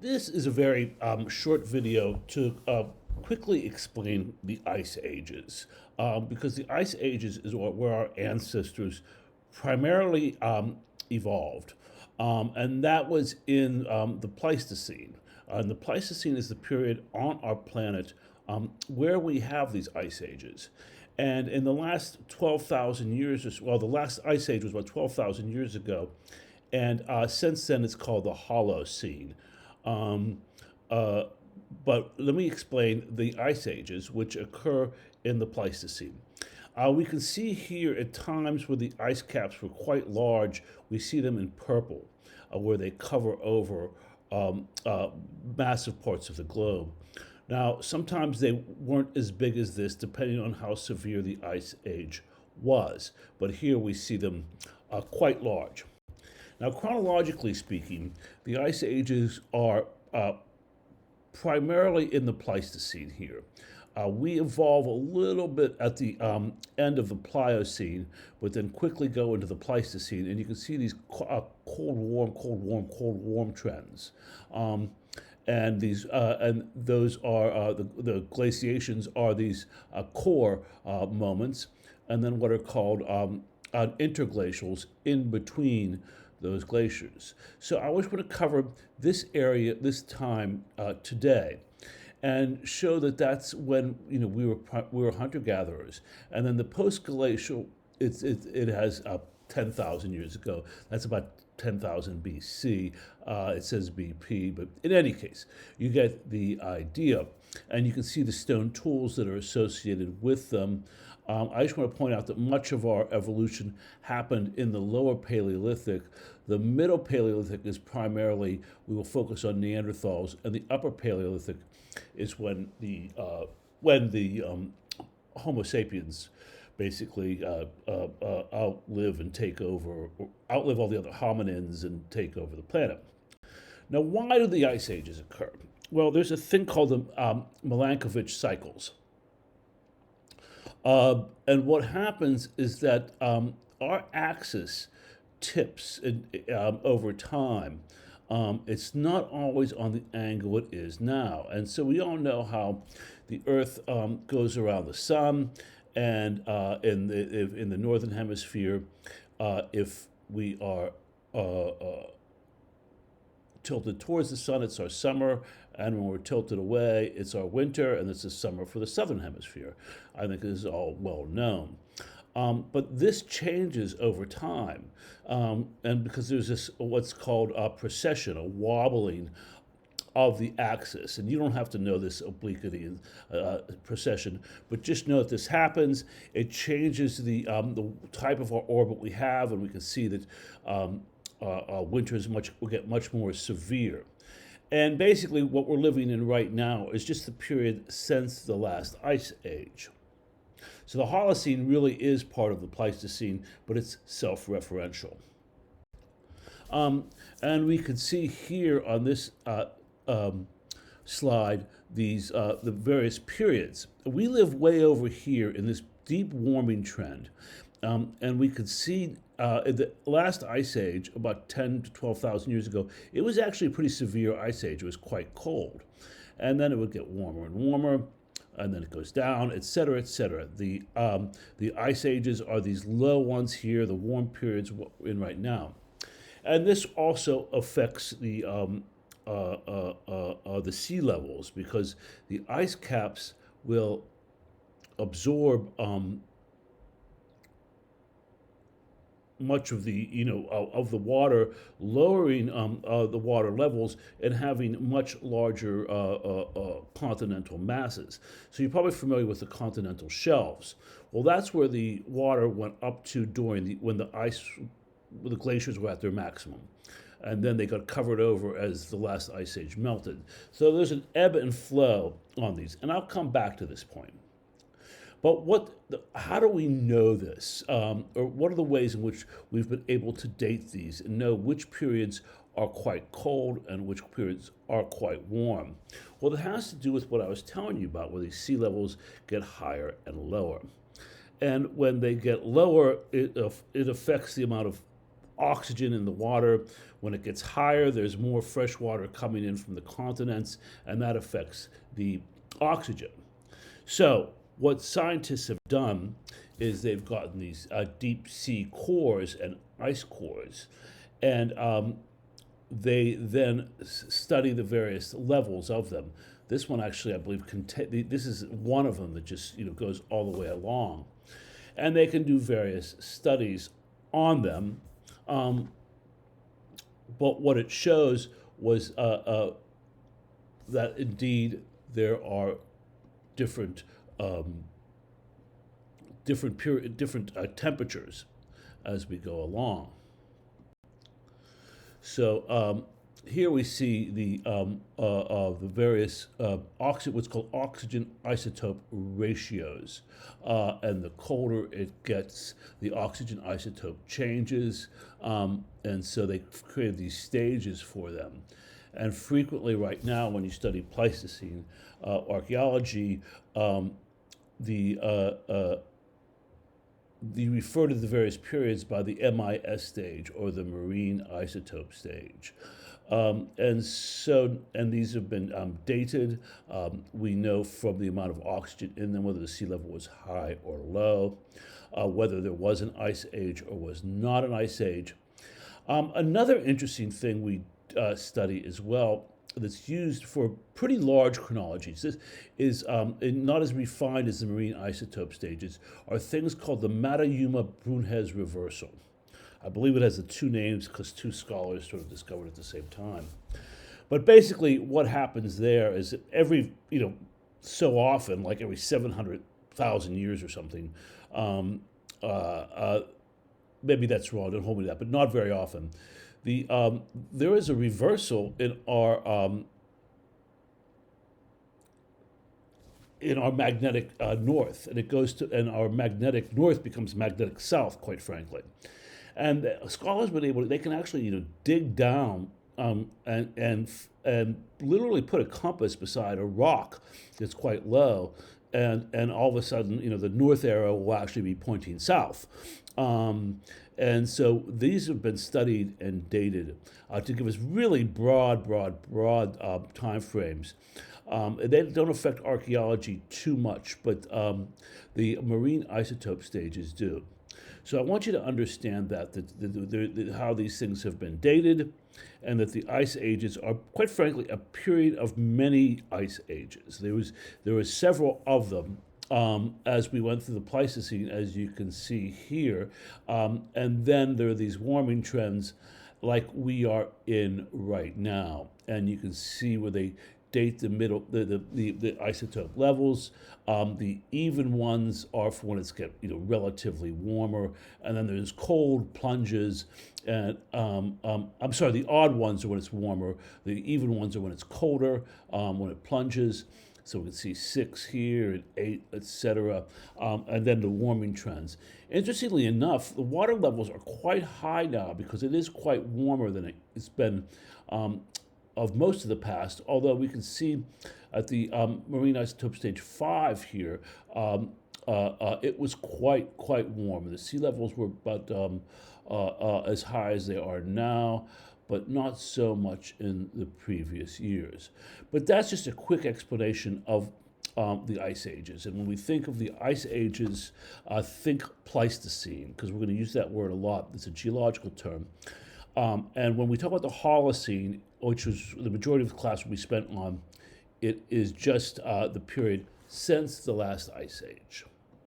This is a very short video to quickly explain the ice ages, because the ice ages is where our ancestors primarily evolved, and that was in the Pleistocene. And the Pleistocene is the period on our planet where we have these ice ages. And in the last 12,000 years or so, well, the last ice age was about 12,000 years ago. And since then, it's called the Holocene. Um, uh, but let me explain the ice ages, which occur in the Pleistocene. We can see here at times where the ice caps were quite large, we see them in purple, where they cover over massive parts of the globe. Now, sometimes they weren't as big as this, depending on how severe the ice age was, but here we see them quite large. Now, chronologically speaking, the ice ages are primarily in the Pleistocene here. We evolve a little bit at the end of the Pliocene, but then quickly go into the Pleistocene, and you can see these cold, warm, cold, warm, cold, warm trends. And those are the glaciations are these core moments, and then what are called interglacials in between those glaciers. So I always want to cover this area, this time today, and show that that's when we were hunter gatherers, and then the post glacial it has 10,000 years ago. That's about 10,000 BC. It says BP, but in any case, you get the idea, and you can see the stone tools that are associated with them. I just want to point out that much of our evolution happened in the lower Paleolithic. The middle Paleolithic is primarily, we will focus on Neanderthals, and the upper Paleolithic is when the Homo sapiens basically outlive and take over, or outlive all the other hominins and take over the planet. Now, why do the ice ages occur? Well, there's a thing called the Milankovitch cycles. And what happens is that our axis tips over time. It's not always on the angle it is now. And so we all know how the Earth goes around the sun, and in the northern hemisphere, if we are tilted towards the sun, it's our summer, and when we're tilted away, it's our winter, and it's the summer for the southern hemisphere. I think this is all well known. But this changes over time, and because there's this what's called a precession, a wobbling of the axis, and you don't have to know this obliquity and precession, but just know that this happens. It changes the type of our orbit we have, and we can see that winters will get much more severe. And basically, what we're living in right now is just the period since the last ice age. So the Holocene really is part of the Pleistocene, but it's self-referential. And we can see here on this slide the various periods. We live way over here in this deep warming trend, and we could see in the last ice age, about 10 to 12,000 years ago, it was actually a pretty severe ice age. It was quite cold, and then it would get warmer and warmer, and then it goes down, et cetera, et cetera. The ice ages are these low ones here, the warm periods we're in right now, and this also affects the sea levels, because the ice caps will absorb much of the of the water, lowering the water levels and having much larger continental masses. So you're probably familiar with the continental shelves. Well, that's where the water went up to during when the glaciers were at their maximum, and then they got covered over as the last ice age melted. So there's an ebb and flow on these, and I'll come back to this point. But how do we know this? Or what are the ways in which we've been able to date these and know which periods are quite cold and which periods are quite warm? Well, it has to do with what I was telling you about, where these sea levels get higher and lower. And when they get lower, it affects the amount of oxygen in the water. When it gets higher, there's more fresh water coming in from the continents, and that affects the oxygen. So, what scientists have done is they've gotten these deep sea cores and ice cores, and they then study the various levels of them. This one actually, I believe, this is one of them that just goes all the way along, and they can do various studies on them. But what it shows was that indeed there are different temperatures as we go along. So here we see the various what's called oxygen isotope ratios, and the colder it gets, the oxygen isotope changes, and so they created these stages for them. And frequently, right now, when you study Pleistocene archaeology, you refer to the various periods by the MIS stage or the marine isotope stage. And these have been dated. We know from the amount of oxygen in them whether the sea level was high or low, whether there was an ice age or was not an ice age. Another interesting thing we study as well that's used for pretty large chronologies. This is not as refined as the marine isotope stages, are things called the Matayuma-Brunhes reversal. I believe it has the two names because two scholars sort of discovered it at the same time. But basically what happens there is that every, so often, like every 700,000 years or something, maybe that's wrong, don't hold me to that, but not very often, there is a reversal in our magnetic north, and it goes to, and our magnetic north becomes magnetic south, quite frankly. And scholars have been able to, they can actually dig down and literally put a compass beside a rock that's quite low, and all of a sudden the north arrow will actually be pointing south. And so these have been studied and dated to give us really broad time frames. They don't affect archaeology too much, but the marine isotope stages do. So I want you to understand that how these things have been dated, and that the ice ages are, quite frankly, a period of many ice ages. There were several of them as we went through the Pleistocene, as you can see here, and then there are these warming trends like we are in right now, and you can see where they date the isotope levels. The even ones are for when it's relatively warmer, and then there's cold plunges, and I'm sorry, the odd ones are when it's warmer. The even ones are when it's colder, when it plunges. So we can see 6 here and 8, etc., and then the warming trends. Interestingly enough, the water levels are quite high now because it is quite warmer than it's been of most of the past, although we can see at the marine isotope stage 5 here, it was quite warm. The sea levels were about as high as they are now, but not so much in the previous years. But that's just a quick explanation of the ice ages. And when we think of the ice ages, think Pleistocene, because we're going to use that word a lot. It's a geological term. And when we talk about the Holocene, which was the majority of the class we spent on, it is just the period since the last ice age.